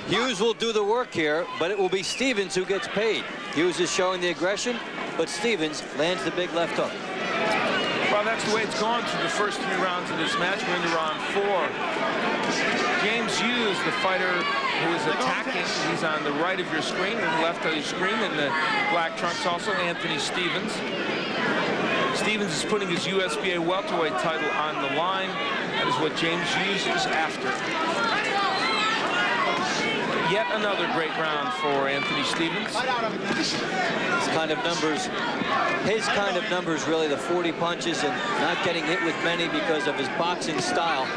Hughes will do the work here, but it will be Stevens who gets paid. Hughes is showing the aggression, but Stevens lands the big left hook. Well, that's the way it's gone through the first 3 rounds of this match. We're into round 4. James Hughes, the fighter who is attacking, he's on the right of your screen and left of your screen in the black trunks also, Anthony Stevens. Stevens is putting his USBA welterweight title on the line. That is what James Hughes is after. Yet another great round for Anthony Stevens. His kind of numbers, really the 40 punches and not getting hit with many because of his boxing style.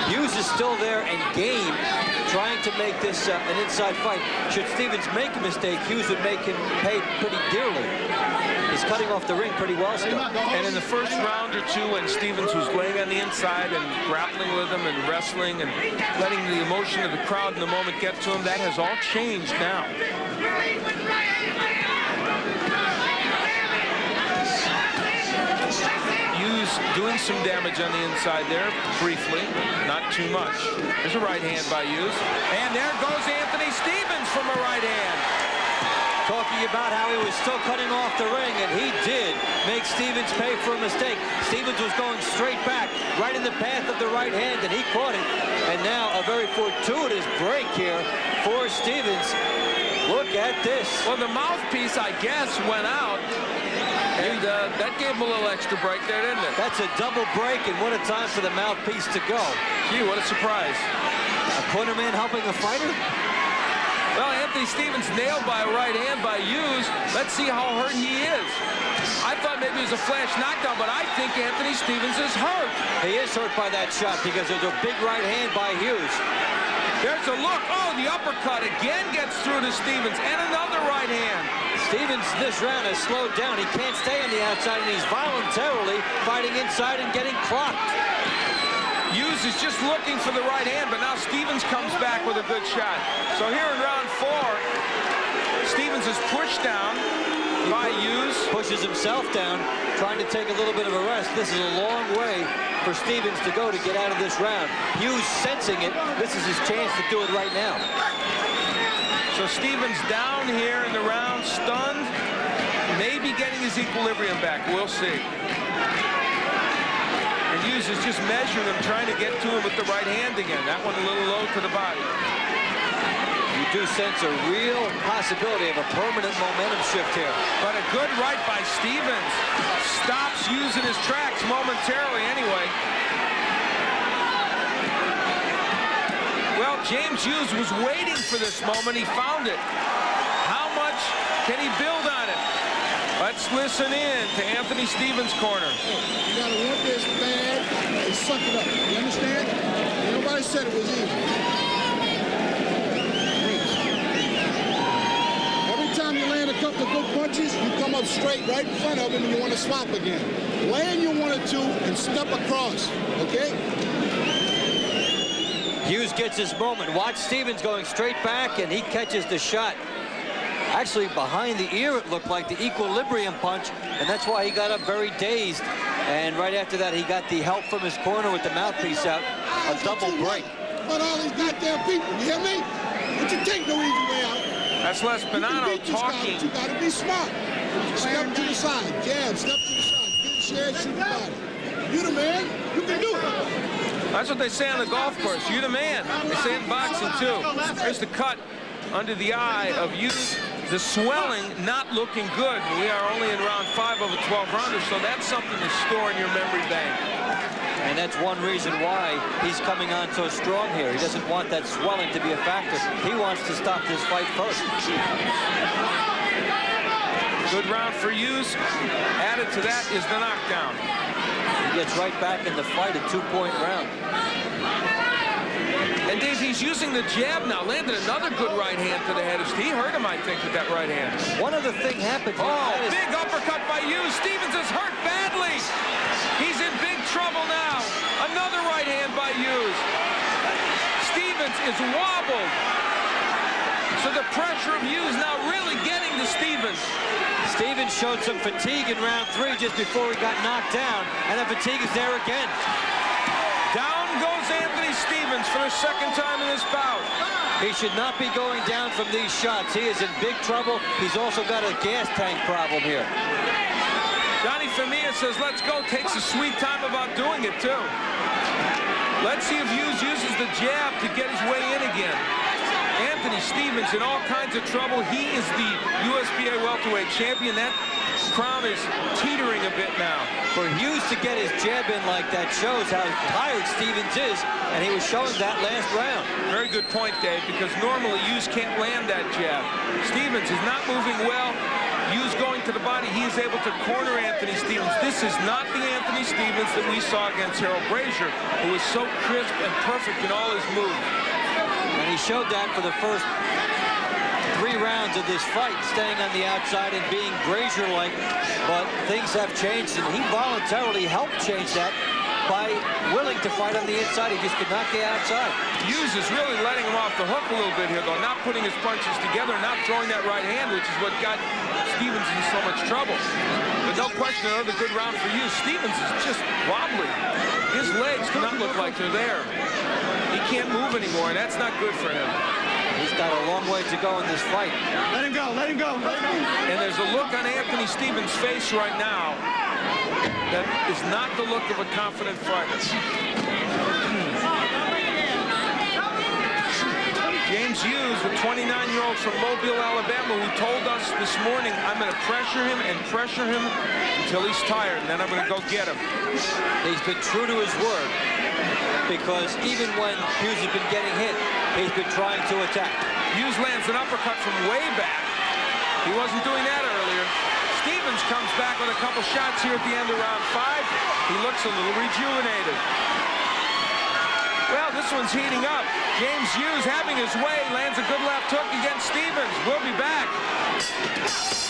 Hughes is still there and game, trying to make this an inside fight. Should Stevens make a mistake, Hughes would make him pay pretty dearly. He's cutting off the ring pretty well still. And in the first round or 2, when Stevens was laying on the inside and grappling with him and wrestling and letting the emotion of the crowd in the moment get to him, that has all changed now. Hughes doing some damage on the inside there, briefly, not too much. There's a right hand by Hughes. And there goes Anthony Stevens from a right hand. Talking about how he was still cutting off the ring, and he did make Stevens pay for a mistake. Stevens was going straight back, right in the path of the right hand, and he caught it. And now a very fortuitous break here for Stevens. Look at this. Well, the mouthpiece, I guess, went out. And that gave him a little extra break there, didn't it? That's a double break, and what a time for the mouthpiece to go. Gee, what a surprise. A cornerman helping a fighter? Well, Anthony Stevens nailed by a right hand by Hughes. Let's see how hurt he is. I thought maybe it was a flash knockdown, but I think Anthony Stevens is hurt. He is hurt by that shot because there's a big right hand by Hughes. There's a look. Oh, the uppercut again gets through to Stevens, and another right hand. Stevens this round has slowed down. He can't stay on the outside, and he's voluntarily fighting inside and getting clocked. Hughes is just looking for the right hand, but now Stevens comes back with a good shot. So here in round 4, Stevens is pushed down by Hughes. Pushes himself down, trying to take a little bit of a rest. This is a long way for Stevens to go to get out of this round. Hughes sensing it. This is his chance to do it right now. So Stevens down here in the round, stunned, maybe getting his equilibrium back. We'll see. And Hughes is just measuring him, trying to get to him with the right hand again. That one a little low to the body. You do sense a real possibility of a permanent momentum shift here. But a good right by Stevens. Stops Hughes in his tracks momentarily anyway. Well, James Hughes was waiting for this moment. He found it. How much can he build on it? Let's listen in to Anthony Stevens' corner. You gotta want this bad and suck it up. You understand? Nobody said it was easy. Every time you land a couple of good punches, you come up straight right in front of him and you want to swap again. Land your 1 or 2 and step across, okay? Hughes gets his moment. Watch Stevens going straight back, and he catches the shot. Actually, behind the ear, it looked like the equilibrium punch, and that's why he got up very dazed. And right after that, he got the help from his corner with the mouthpiece out. A double break. But all these goddamn people, you hear me? But you take no easy way out. That's Les Bonanno talking. You gotta be smart. Step to the side, jab, step to the side, get a share, shoot the body. You the man, you can do it. That's what they say on the golf course. You the man. They say in boxing too. There's the cut under the eye of Hughes. The swelling not looking good. We are only in round 5 of a 12-rounder, so that's something to store in your memory bank. And that's one reason why he's coming on so strong here. He doesn't want that swelling to be a factor. He wants to stop this fight first. Good round for Hughes. Added to that is the knockdown. He gets right back in the fight, a 2-point round. And Dave, he's using the jab now. Landed another good right hand to the head. He hurt him, I think, with that right hand. One other thing happened. Oh, big uppercut by Hughes. Stevens is hurt badly. He's in big trouble now. Another right hand by Hughes. Stevens is wobbled. So the pressure of Hughes now really getting to Stevens. Stevens showed some fatigue in round 3 just before he got knocked down, and the fatigue is there again. Down goes Anthony Stevens for the 2nd time in this bout. He should not be going down from these shots. He is in big trouble. He's also got a gas tank problem here. Johnny Femia says, let's go. Takes a sweet time about doing it, too. Let's see if Hughes uses the jab to get his way in again. Anthony Stevens in all kinds of trouble. He is the USPA welterweight champion. That crown is teetering a bit now. For Hughes to get his jab in like that shows how tired Stevens is, and he was showing that last round. Very good point, Dave, because normally Hughes can't land that jab. Stevens is not moving well. Hughes going to the body, he is able to corner Anthony Stevens. This is not the Anthony Stevens that we saw against Harold Brazier, who was so crisp and perfect in all his moves. And he showed that for the first 3 rounds of this fight, staying on the outside and being Brazier-like. But things have changed, and he voluntarily helped change that by willing to fight on the inside. He just could not get outside. Hughes is really letting him off the hook a little bit here, though, not putting his punches together, not throwing that right hand, which is what got Stevens in so much trouble. But no question, another good round for Hughes. Stevens is just wobbly. His legs do not look like they're there. He can't move anymore, and that's not good for him. He's got a long way to go in this fight. Let him go, let him go, let him go. And there's a look on Anthony Stevens' face right now that is not the look of a confident fighter. James Hughes, the 29-year-old from Mobile, Alabama, who told us this morning, I'm going to pressure him and pressure him until he's tired, and then I'm going to go get him. He's been true to his word, because even when Hughes has been getting hit, he's been trying to attack. Hughes lands an uppercut from way back. He wasn't doing that earlier. Stevens comes back with a couple shots here at the end of round 5. He looks a little rejuvenated. Well, this one's heating up. James Hughes having his way, lands a good left hook against Stevens. We'll be back.